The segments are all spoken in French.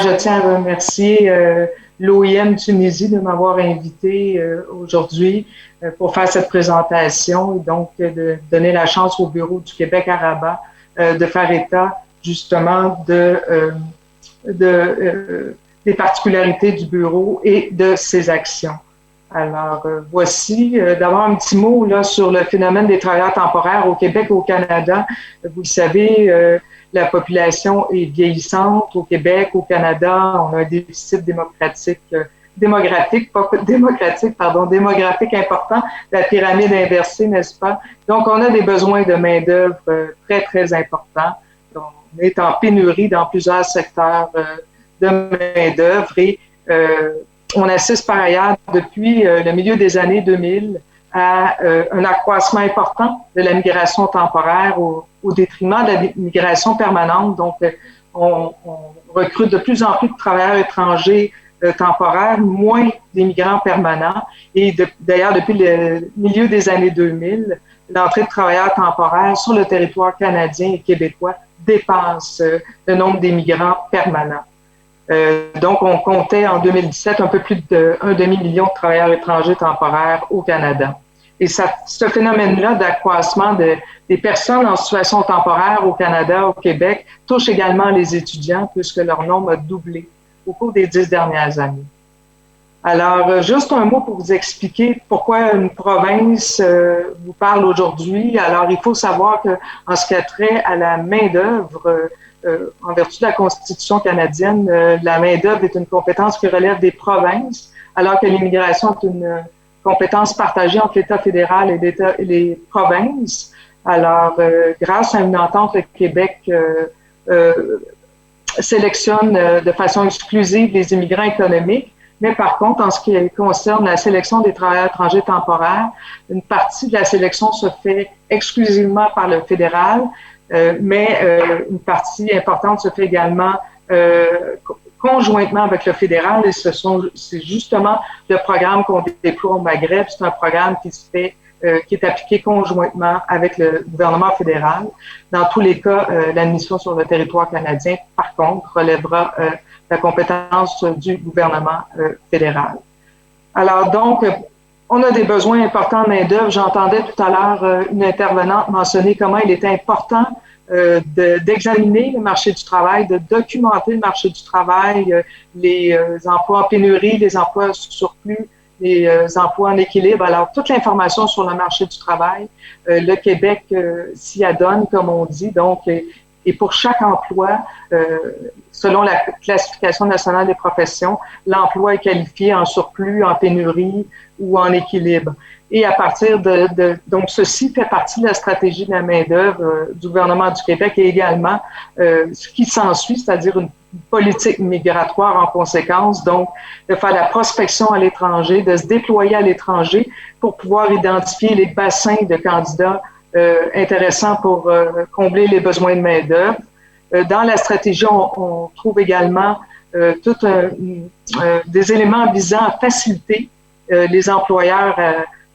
Je tiens à remercier l'OIM Tunisie de m'avoir invité aujourd'hui pour faire cette présentation et donc de donner la chance au Bureau du Québec à Rabat de faire état justement des particularités du bureau et de ses actions. Alors, voici d'abord un petit mot là, sur le phénomène des travailleurs temporaires au Québec et au Canada. Vous le savez, la population est vieillissante au Québec, au Canada. On a un déficit démographique important, la pyramide inversée, n'est-ce pas? Donc, on a des besoins de main-d'œuvre très, très importants. On est en pénurie dans plusieurs secteurs de main-d'œuvre et on assiste par ailleurs depuis le milieu des années 2000 à un accroissement important de la migration temporaire au détriment de la migration permanente. Donc, on recrute de plus en plus de travailleurs étrangers temporaires, moins d'immigrants permanents. Et d'ailleurs, depuis le milieu des années 2000, l'entrée de travailleurs temporaires sur le territoire canadien et québécois dépasse le nombre d'immigrants permanents. Donc, on comptait en 2017 un peu plus d'un demi-million de travailleurs étrangers temporaires au Canada. Et ce phénomène-là d'accroissement des personnes en situation temporaire au Canada, au Québec, touche également les étudiants puisque leur nombre a doublé au cours des 10 dernières années. Alors, juste un mot pour vous expliquer pourquoi une province vous parle aujourd'hui. Alors, il faut savoir qu'en ce qui a trait à la main-d'œuvre, en vertu de la Constitution canadienne, la main-d'œuvre est une compétence qui relève des provinces, alors que l'immigration est une compétence partagée entre l'État fédéral et les provinces. Alors, grâce à une entente, le Québec sélectionne de façon exclusive les immigrants économiques, mais par contre, en ce qui concerne la sélection des travailleurs étrangers temporaires, une partie de la sélection se fait exclusivement par le fédéral, mais une partie importante se fait également conjointement avec le fédéral et c'est justement le programme qu'on déploie au Maghreb. C'est un programme qui se fait, qui est appliqué conjointement avec le gouvernement fédéral. Dans tous les cas, l'admission sur le territoire canadien, par contre, relèvera la compétence du gouvernement fédéral. Alors donc, on a des besoins importants de main-d'œuvre. J'entendais tout à l'heure une intervenante mentionner comment il était important d'examiner le marché du travail, de documenter le marché du travail, les emplois en pénurie, les emplois surplus, les emplois en équilibre. Alors, toute l'information sur le marché du travail, le Québec s'y adonne, comme on dit. Donc, et pour chaque emploi, selon la classification nationale des professions, l'emploi est qualifié en surplus, en pénurie ou en équilibre. Et à partir donc ceci fait partie de la stratégie de la main-d'œuvre du gouvernement du Québec et également ce qui s'ensuit, c'est-à-dire une politique migratoire en conséquence, donc de faire la prospection à l'étranger, de se déployer à l'étranger pour pouvoir identifier les bassins de candidats intéressants pour combler les besoins de main-d'œuvre. Dans la stratégie, on trouve également des éléments visant à faciliter les employeurs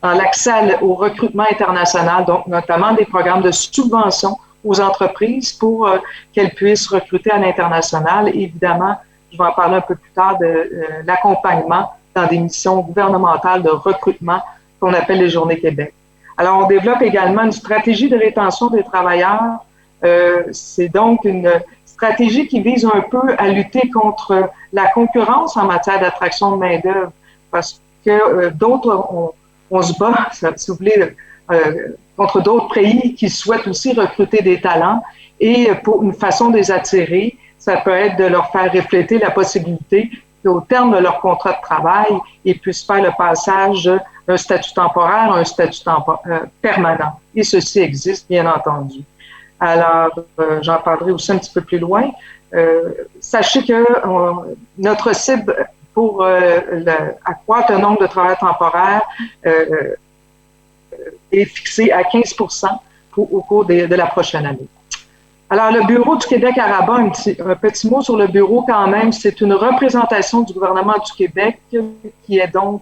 dans l'accès au recrutement international, donc notamment des programmes de subvention aux entreprises pour qu'elles puissent recruter à l'international. Évidemment, je vais en parler un peu plus tard de l'accompagnement dans des missions gouvernementales de recrutement qu'on appelle les Journées Québec. Alors, on développe également une stratégie de rétention des travailleurs. C'est donc une stratégie qui vise un peu à lutter contre la concurrence en matière d'attraction de main-d'œuvre, parce que d'autres, on se bat, si vous voulez, contre d'autres pays qui souhaitent aussi recruter des talents. Et pour une façon de les attirer, ça peut être de leur faire refléter la possibilité qu'au terme de leur contrat de travail, ils puissent faire le passage d'un statut temporaire à un statut permanent. Et ceci existe, bien entendu. Alors, j'en parlerai aussi un petit peu plus loin. Sachez que notre cible pour accroître le nombre de travailleurs temporaires est fixée à 15% au cours de la prochaine année. Alors, le Bureau du Québec à Rabat, un petit mot sur le bureau quand même, c'est une représentation du gouvernement du Québec qui est donc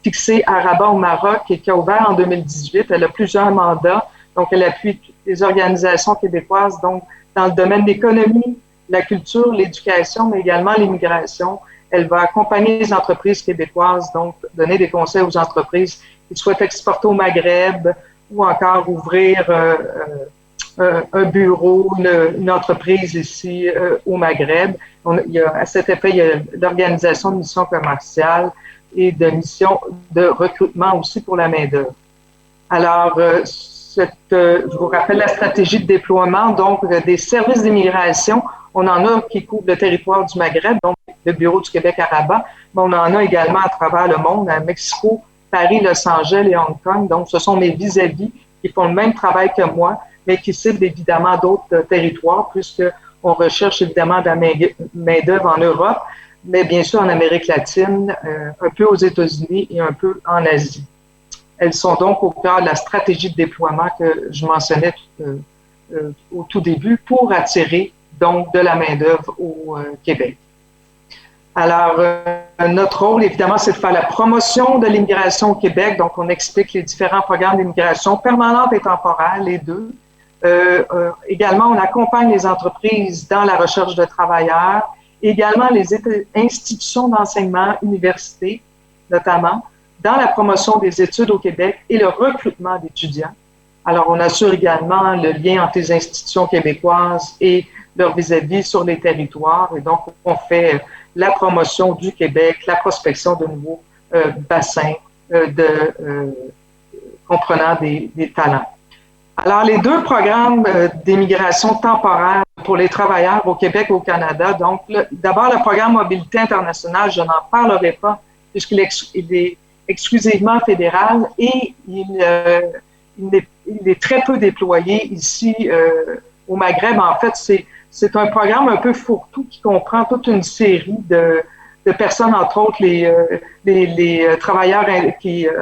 fixée à Rabat au Maroc et qui a ouvert en 2018. Elle a plusieurs mandats, donc elle appuie toutes les organisations québécoises donc dans le domaine de l'économie, la culture, l'éducation, mais également l'immigration. Elle va accompagner les entreprises québécoises, donc donner des conseils aux entreprises qui souhaitent exporter au Maghreb ou encore ouvrir un bureau, une entreprise ici au Maghreb. À cet effet, il y a l'organisation de missions commerciales et de missions de recrutement aussi pour la main-d'œuvre. Alors, je vous rappelle la stratégie de déploiement, donc des services d'immigration. On en a qui couvrent le territoire du Maghreb, donc le Bureau du Québec à Rabat, mais on en a également à travers le monde, à Mexico, Paris, Los Angeles et Hong Kong. Donc, ce sont mes vis-à-vis qui font le même travail que moi, mais qui ciblent évidemment d'autres territoires, puisqu'on recherche évidemment de la main-d'œuvre en Europe, mais bien sûr en Amérique latine, un peu aux États-Unis et un peu en Asie. Elles sont donc au cœur de la stratégie de déploiement que je mentionnais au tout début pour attirer donc de la main-d'œuvre au Québec. Alors, notre rôle, évidemment, c'est de faire la promotion de l'immigration au Québec. Donc, on explique les différents programmes d'immigration permanente et temporaire, les deux. Également, on accompagne les entreprises dans la recherche de travailleurs, également les institutions d'enseignement, universités notamment, dans la promotion des études au Québec et le recrutement d'étudiants. Alors, on assure également le lien entre les institutions québécoises et leurs vis-à-vis sur les territoires. Et donc, on fait la promotion du Québec, la prospection de nouveaux bassins comprenant des talents. Alors, les deux programmes d'immigration temporaire pour les travailleurs au Québec et au Canada, donc d'abord le programme Mobilité internationale, je n'en parlerai pas puisqu'il est exclusivement fédéral et il est très peu déployé ici au Maghreb. En fait, c'est un programme un peu fourre-tout qui comprend toute une série de personnes, entre autres les travailleurs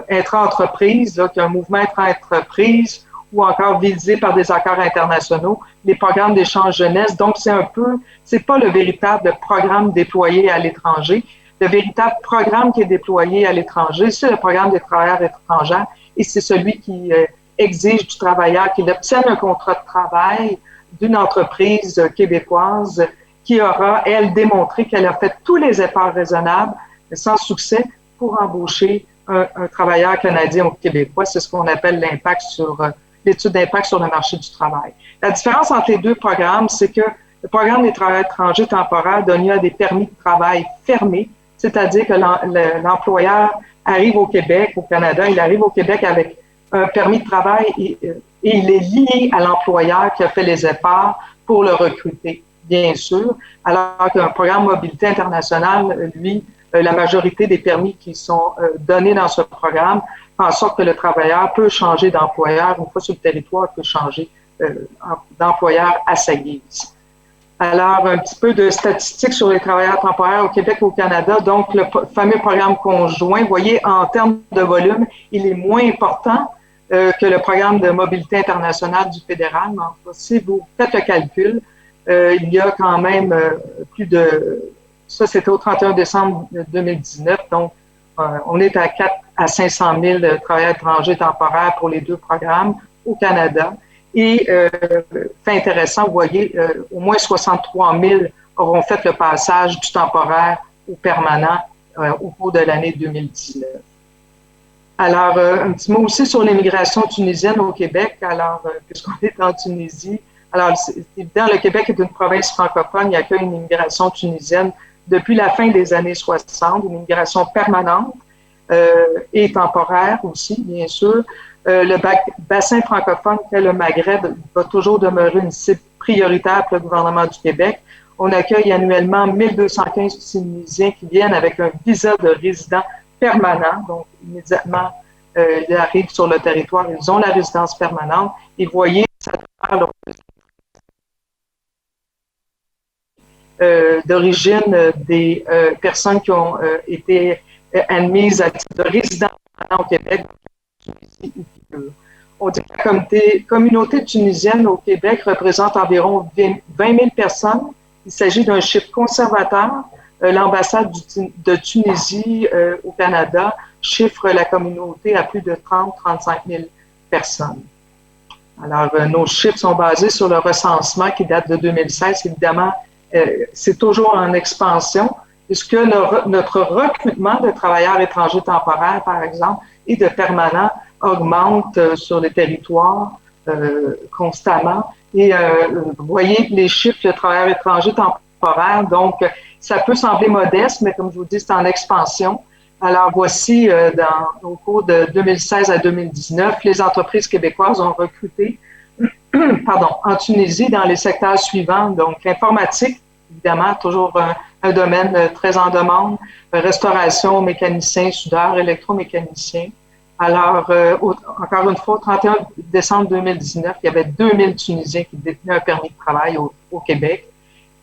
intra-entreprises, qui ont un mouvement intra-entreprise, ou encore visés par des accords internationaux, les programmes d'échange jeunesse. Donc, c'est pas le véritable programme déployé à l'étranger. Le véritable programme qui est déployé à l'étranger, c'est le programme des travailleurs étrangers et c'est celui qui exige du travailleur qu'il obtienne un contrat de travail d'une entreprise québécoise qui aura, elle, démontré qu'elle a fait tous les efforts raisonnables, mais sans succès, pour embaucher un travailleur canadien ou québécois. C'est ce qu'on appelle l'impact sur l'étude d'impact sur le marché du travail. La différence entre les deux programmes, c'est que le programme des travailleurs étrangers temporaires donne lieu à des permis de travail fermés, c'est-à-dire que l'employeur arrive au Québec, au Canada, il arrive au Québec avec un permis de travail et il est lié à l'employeur qui a fait les efforts pour le recruter, bien sûr, alors qu'un programme mobilité internationale, lui, la majorité des permis qui sont donnés dans ce programme font en sorte que le travailleur peut changer d'employeur, une fois sur le territoire, peut changer d'employeur à sa guise. Alors, un petit peu de statistiques sur les travailleurs temporaires au Québec et au Canada. Donc, le fameux programme conjoint, vous voyez, en termes de volume, il est moins important que le programme de mobilité internationale du fédéral. Mais si vous faites le calcul, il y a quand même plus de... Ça, c'était au 31 décembre 2019. Donc, on est à 4 à 500 000 travailleurs étrangers temporaires pour les deux programmes au Canada. Et, fait intéressant, vous voyez, au moins 63 000 auront fait le passage du temporaire au permanent au cours de l'année 2019. Alors, un petit mot aussi sur l'immigration tunisienne au Québec. Alors, puisqu'on est en Tunisie, alors, c'est évident, le Québec est une province francophone, il accueille une immigration tunisienne depuis la fin des années 60, une immigration permanente et temporaire aussi, bien sûr. Le bassin francophone qu'est le Maghreb va toujours demeurer une cible prioritaire pour le gouvernement du Québec. On accueille annuellement 1215 Tunisiens qui viennent avec un visa de résident permanent. Donc, immédiatement, ils arrivent sur le territoire, ils ont la résidence permanente. Et vous voyez, ça d'origine des personnes qui ont été admises à titre de résident permanent au Québec. On dit que la communauté tunisienne au Québec représente environ 20 000 personnes. Il s'agit d'un chiffre conservateur. L'ambassade de Tunisie au Canada chiffre la communauté à plus de 30-35 000 personnes. Alors, nos chiffres sont basés sur le recensement qui date de 2016. Évidemment, c'est toujours en expansion, puisque notre recrutement de travailleurs étrangers temporaires, par exemple, et de permanents augmente sur les territoires constamment. Et vous voyez les chiffres de travailleurs étrangers temporaires, donc ça peut sembler modeste, mais comme je vous dis, c'est en expansion. Alors voici, au cours de 2016 à 2019, les entreprises québécoises ont recruté en Tunisie dans les secteurs suivants, donc l'informatique, évidemment, toujours un domaine très en demande, restauration, mécanicien, soudeur, électromécanicien. Alors, encore une fois, au 31 décembre 2019, il y avait 2000 Tunisiens qui détenaient un permis de travail au Québec.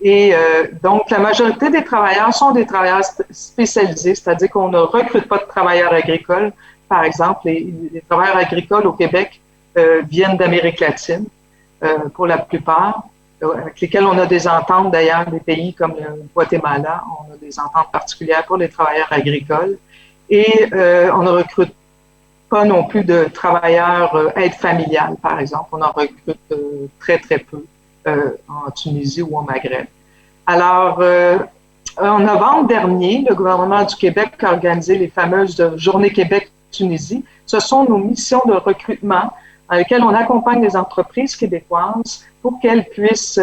Et donc, la majorité des travailleurs sont des travailleurs spécialisés, c'est-à-dire qu'on ne recrute pas de travailleurs agricoles. Par exemple, les travailleurs agricoles au Québec viennent d'Amérique latine, pour la plupart, avec lesquels on a des ententes d'ailleurs, des pays comme le Guatemala, on a des ententes particulières pour les travailleurs agricoles. Et on ne recrute pas non plus de travailleurs aide familiale, par exemple. On en recrute très, très peu en Tunisie ou au Maghreb. Alors, en novembre dernier, le gouvernement du Québec a organisé les fameuses Journées Québec-Tunisie. Ce sont nos missions de recrutement dans lesquelles on accompagne les entreprises québécoises pour qu'elles puissent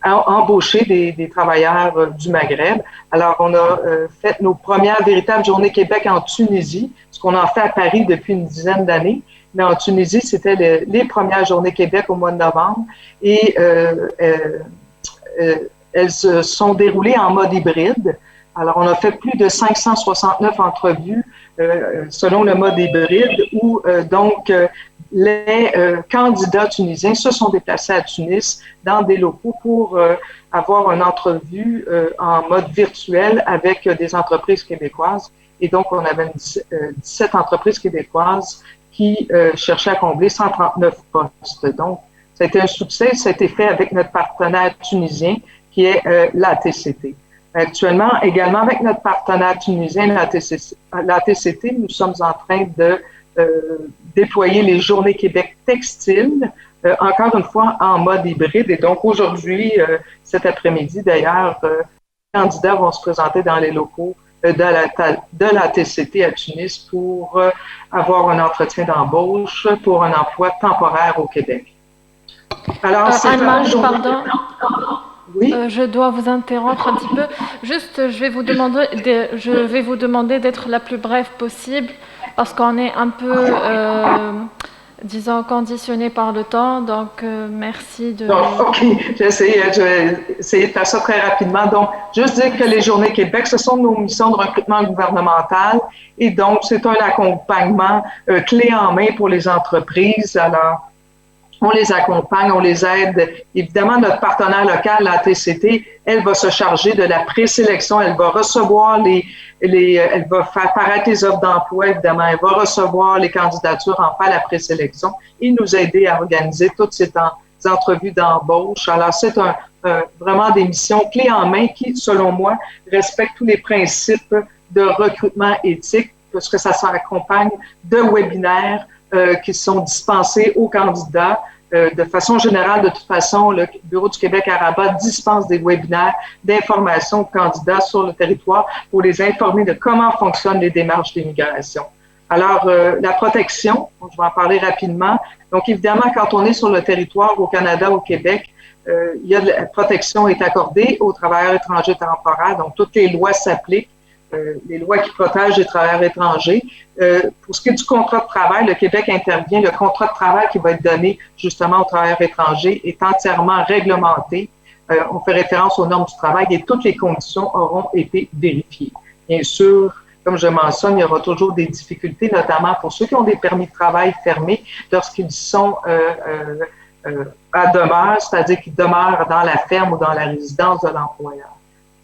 embaucher des travailleurs du Maghreb. Alors, on a fait nos premières véritables Journées Québec en Tunisie, ce qu'on en fait à Paris depuis une dizaine d'années. Mais en Tunisie, c'était les premières Journées Québec au mois de novembre. Et elles se sont déroulées en mode hybride. Alors, on a fait plus de 569 entrevues selon le mode hybride où les candidats tunisiens se sont déplacés à Tunis dans des locaux pour avoir une entrevue en mode virtuel avec des entreprises québécoises. Et donc, on avait 17 entreprises québécoises qui cherchaient à combler 139 postes. Donc, ça a été un succès. Ça a été fait avec notre partenaire tunisien qui est l'ATCT. Actuellement, également avec notre partenaire tunisien, l'ATCT, nous sommes en train de déployer les Journées Québec textiles, encore une fois en mode hybride. Et donc aujourd'hui, cet après-midi d'ailleurs, les candidats vont se présenter dans les locaux de la TCT à Tunis pour avoir un entretien d'embauche pour un emploi temporaire au Québec. Alors, Anne-Marge, pardon. Oui. Je dois vous interrompre un petit peu. Juste, je vais vous demander d'être la plus brève possible parce qu'on est un peu, disons, conditionné par le temps. Donc, merci de... Donc, OK, je vais essayer de faire ça très rapidement. Donc, juste dire que les Journées Québec, ce sont nos missions de recrutement gouvernemental et donc, c'est un accompagnement clé en main pour les entreprises. Alors, on les accompagne, on les aide. Évidemment, notre partenaire local, la TCT, elle va se charger de la présélection. Elle va recevoir elle va faire paraître les offres d'emploi, évidemment. Elle va recevoir les candidatures, en faire la présélection et nous aider à organiser toutes ces entrevues d'embauche. Alors, c'est vraiment des missions clés en main qui, selon moi, respectent tous les principes de recrutement éthique parce que ça s'accompagne de webinaires qui sont dispensés aux candidats. De façon générale, de toute façon, le Bureau du Québec à Rabat dispense des webinaires d'information aux candidats sur le territoire pour les informer de comment fonctionnent les démarches d'immigration. Alors, la protection, je vais en parler rapidement. Donc, évidemment, quand on est sur le territoire au Canada, au Québec, la protection est accordée aux travailleurs étrangers temporaires. Donc, toutes les lois s'appliquent. Les lois qui protègent les travailleurs étrangers. Pour ce qui est du contrat de travail, le Québec intervient. Le contrat de travail qui va être donné justement aux travailleurs étrangers est entièrement réglementé. On fait référence aux normes du travail et toutes les conditions auront été vérifiées. Bien sûr, comme je mentionne, il y aura toujours des difficultés, notamment pour ceux qui ont des permis de travail fermés lorsqu'ils sont à demeure, c'est-à-dire qu'ils demeurent dans la ferme ou dans la résidence de l'employeur.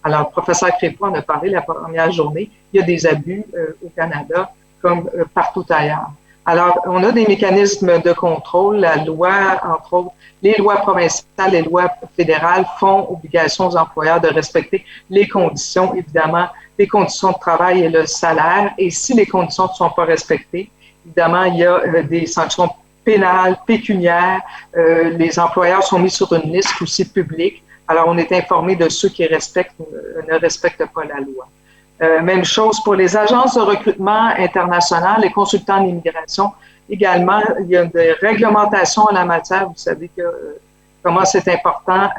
Alors, le professeur Crépeau en a parlé la première journée. Il y a des abus au Canada comme partout ailleurs. Alors, on a des mécanismes de contrôle. La loi, entre autres, les lois provinciales, les lois fédérales font obligation aux employeurs de respecter les conditions, évidemment, les conditions de travail et le salaire. Et si les conditions ne sont pas respectées, évidemment, il y a des sanctions pénales, pécuniaires. Les employeurs sont mis sur une liste aussi publique. Alors, on est informé de ceux qui ne respectent pas la loi. Même chose pour les agences de recrutement internationales, les consultants en immigration. Également, il y a des réglementations en la matière. Vous savez comment c'est important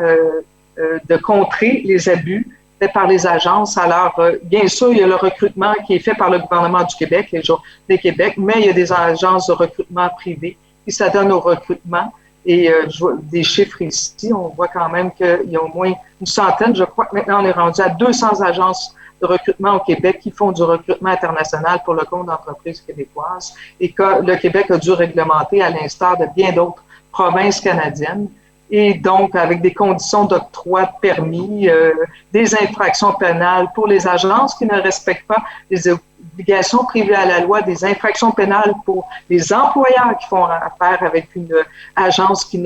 de contrer les abus faits par les agences. Alors, bien sûr, il y a le recrutement qui est fait par le gouvernement du Québec, les Journées du Québec, mais il y a des agences de recrutement privées qui s'adonnent au recrutement. Et je vois des chiffres ici, on voit quand même qu'il y a au moins une centaine. Je crois que maintenant, on est rendu à 200 agences de recrutement au Québec qui font du recrutement international pour le compte d'entreprises québécoises et que le Québec a dû réglementer à l'instar de bien d'autres provinces canadiennes. Et donc, avec des conditions d'octroi de permis, des infractions pénales pour les agences qui ne respectent pas les obligations prévues à la loi, des infractions pénales pour les employeurs qui font affaire avec une agence qui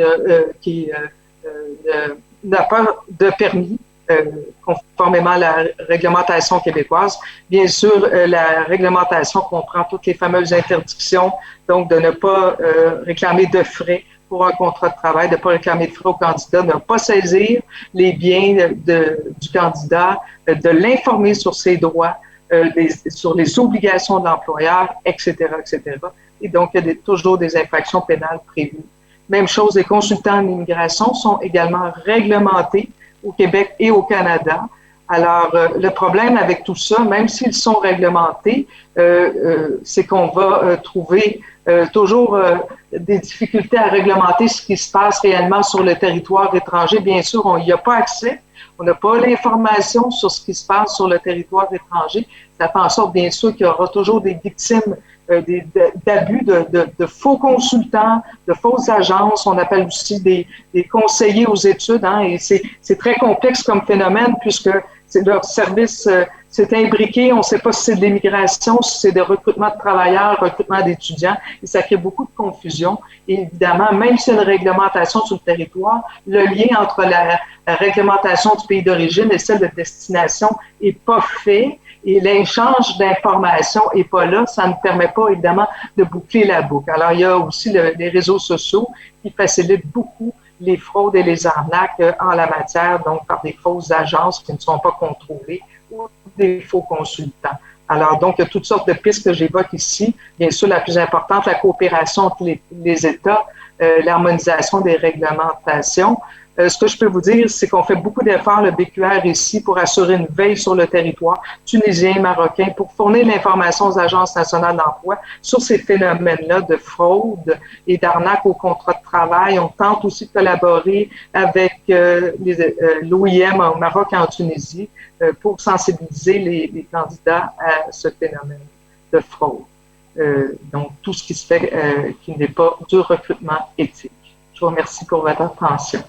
n'a pas de permis, conformément à la réglementation québécoise. Bien sûr, la réglementation comprend toutes les fameuses interdictions, donc de ne pas réclamer de frais pour un contrat de travail, de ne pas réclamer de frais au candidat, de ne pas saisir les biens du candidat, de l'informer sur ses droits, sur les obligations de l'employeur, etc., etc. Et donc, il y a toujours des infractions pénales prévues. Même chose, les consultants en immigration sont également réglementés au Québec et au Canada. Alors, le problème avec tout ça, même s'ils sont réglementés, c'est qu'on va trouver toujours des difficultés à réglementer ce qui se passe réellement sur le territoire étranger. Bien sûr, on n'y a pas accès. On n'a pas l'information sur ce qui se passe sur le territoire étranger. Ça fait en sorte, bien sûr, qu'il y aura toujours des victimes d'abus de faux consultants, de fausses agences. On appelle aussi des conseillers aux études. Hein, et c'est très complexe comme phénomène puisque leur service c'est imbriqué. On ne sait pas si c'est de l'immigration, si c'est de recrutement de travailleurs, recrutement d'étudiants. Et ça crée beaucoup de confusion. Et évidemment, même si y a une réglementation sur le territoire, le lien entre la réglementation du pays d'origine et celle de destination n'est pas fait. Et l'échange d'informations n'est pas là. Ça ne permet pas, évidemment, de boucler la boucle. Alors, il y a aussi les réseaux sociaux qui facilitent beaucoup les fraudes et les arnaques en la matière, donc par des fausses agences qui ne sont pas contrôlées ou des faux consultants. Alors, donc, il y a toutes sortes de pistes que j'évoque ici. Bien sûr, la plus importante, la coopération entre les États, l'harmonisation des réglementations. Ce que je peux vous dire, c'est qu'on fait beaucoup d'efforts, le BQR ici, pour assurer une veille sur le territoire tunisien, marocain, pour fournir l'information aux agences nationales d'emploi sur ces phénomènes-là de fraude et d'arnaque au contrat de travail. On tente aussi de collaborer avec l'OIM au Maroc et en Tunisie pour sensibiliser les candidats à ce phénomène de fraude. Donc, tout ce qui se fait qui n'est pas du recrutement éthique. Je vous remercie pour votre attention.